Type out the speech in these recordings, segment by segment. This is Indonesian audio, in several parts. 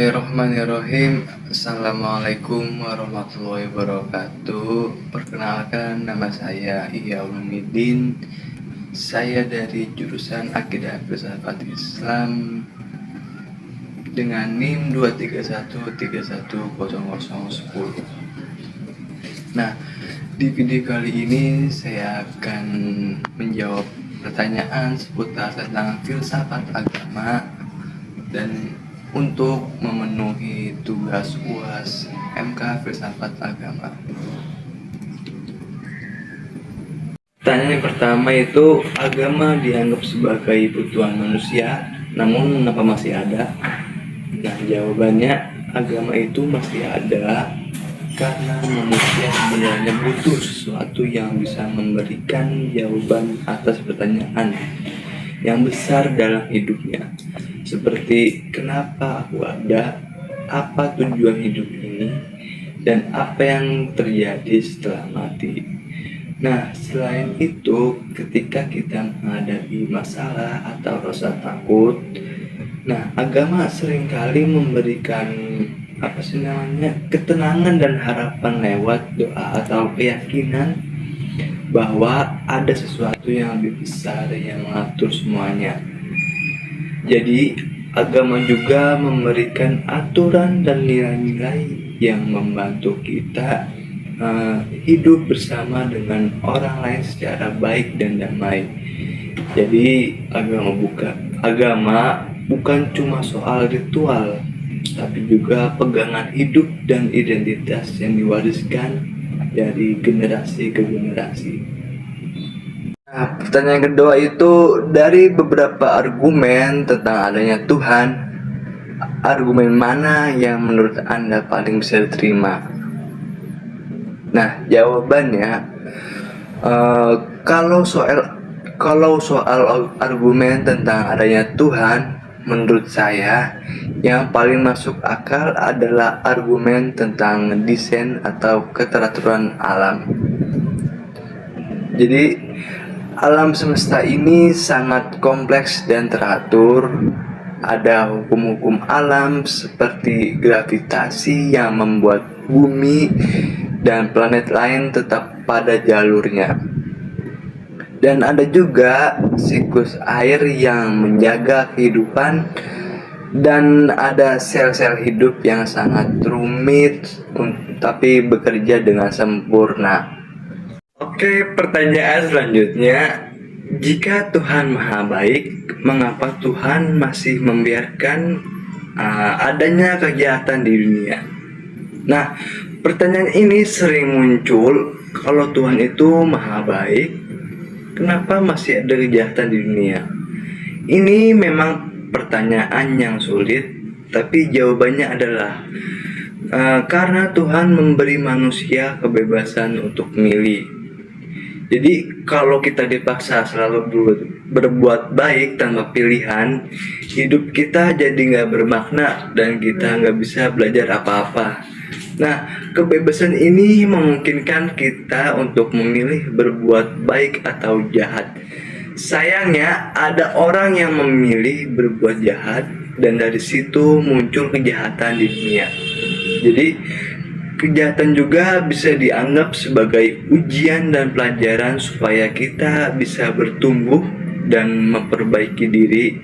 Bismillahirrahmanirrahim. Assalamualaikum warahmatullahi wabarakatuh. Perkenalkan, nama saya Ihya Ulumuddin. Saya dari jurusan Akidah Filsafat Islam dengan NIM 231310010. Nah, di video kali ini saya akan menjawab pertanyaan seputar tentang filsafat agama dan untuk memenuhi tugas UAS MK Filsafat Agama. Pertanyaan yang pertama itu, agama dianggap sebagai kebutuhan manusia, namun mengapa masih ada? Nah, jawabannya, agama itu masih ada karena manusia sebenarnya butuh sesuatu yang bisa memberikan jawaban atas pertanyaan yang besar dalam hidupnya, seperti kenapa aku ada, apa tujuan hidup ini, dan apa yang terjadi setelah mati. Nah, selain itu, ketika kita menghadapi masalah atau rasa takut, nah, agama seringkali memberikan ketenangan dan harapan lewat doa atau keyakinan bahwa ada sesuatu yang lebih besar yang mengatur semuanya. Jadi, agama juga memberikan aturan dan nilai-nilai yang membantu kita hidup bersama dengan orang lain secara baik dan damai. Jadi, agama bukan cuma soal ritual, tapi juga pegangan hidup dan identitas yang diwariskan dari generasi ke generasi. Nah, pertanyaan kedua itu, dari beberapa argumen tentang adanya Tuhan, argumen mana yang menurut Anda paling bisa diterima? Nah, jawabannya, kalau soal argumen tentang adanya Tuhan, menurut saya yang paling masuk akal adalah argumen tentang desain atau keteraturan alam. Jadi, alam semesta ini sangat kompleks dan teratur. Ada hukum-hukum alam seperti gravitasi yang membuat bumi dan planet lain tetap pada jalurnya. Dan ada juga siklus air yang menjaga kehidupan, dan ada sel-sel hidup yang sangat rumit tapi bekerja dengan sempurna. Oke, pertanyaan selanjutnya, jika Tuhan Maha Baik, mengapa Tuhan masih membiarkan adanya kejahatan di dunia? Nah, pertanyaan ini sering muncul. Kalau Tuhan itu Maha Baik, kenapa masih ada kejahatan di dunia? Ini memang pertanyaan yang sulit, tapi jawabannya adalah karena Tuhan memberi manusia kebebasan untuk memilih. Jadi kalau kita dipaksa selalu berbuat baik tanpa pilihan, hidup kita jadi nggak bermakna dan kita nggak bisa belajar apa-apa. Nah, kebebasan ini memungkinkan kita untuk memilih berbuat baik atau jahat. Sayangnya ada orang yang memilih berbuat jahat, dan dari situ muncul kejahatan di dunia. Jadi kejahatan juga bisa dianggap sebagai ujian dan pelajaran supaya kita bisa bertumbuh dan memperbaiki diri.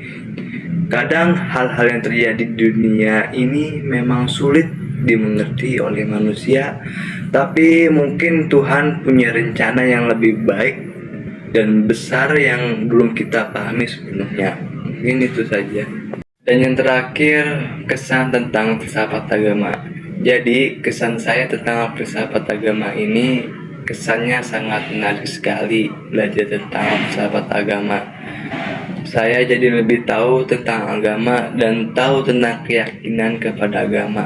Kadang hal-hal yang terjadi di dunia ini memang sulit dimengerti oleh manusia, tapi mungkin Tuhan punya rencana yang lebih baik dan besar yang belum kita pahami sepenuhnya. Mungkin itu saja. Dan yang terakhir, kesan tentang filsafat agama. Jadi, kesan saya tentang filsafat agama ini, kesannya sangat menarik sekali belajar tentang filsafat agama. Saya jadi lebih tahu tentang agama dan tahu tentang keyakinan kepada agama.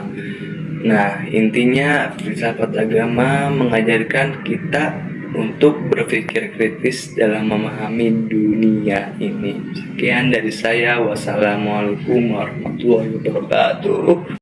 Nah, intinya filsafat agama mengajarkan kita untuk berpikir kritis dalam memahami dunia ini. Sekian dari saya. Wassalamualaikum warahmatullahi wabarakatuh.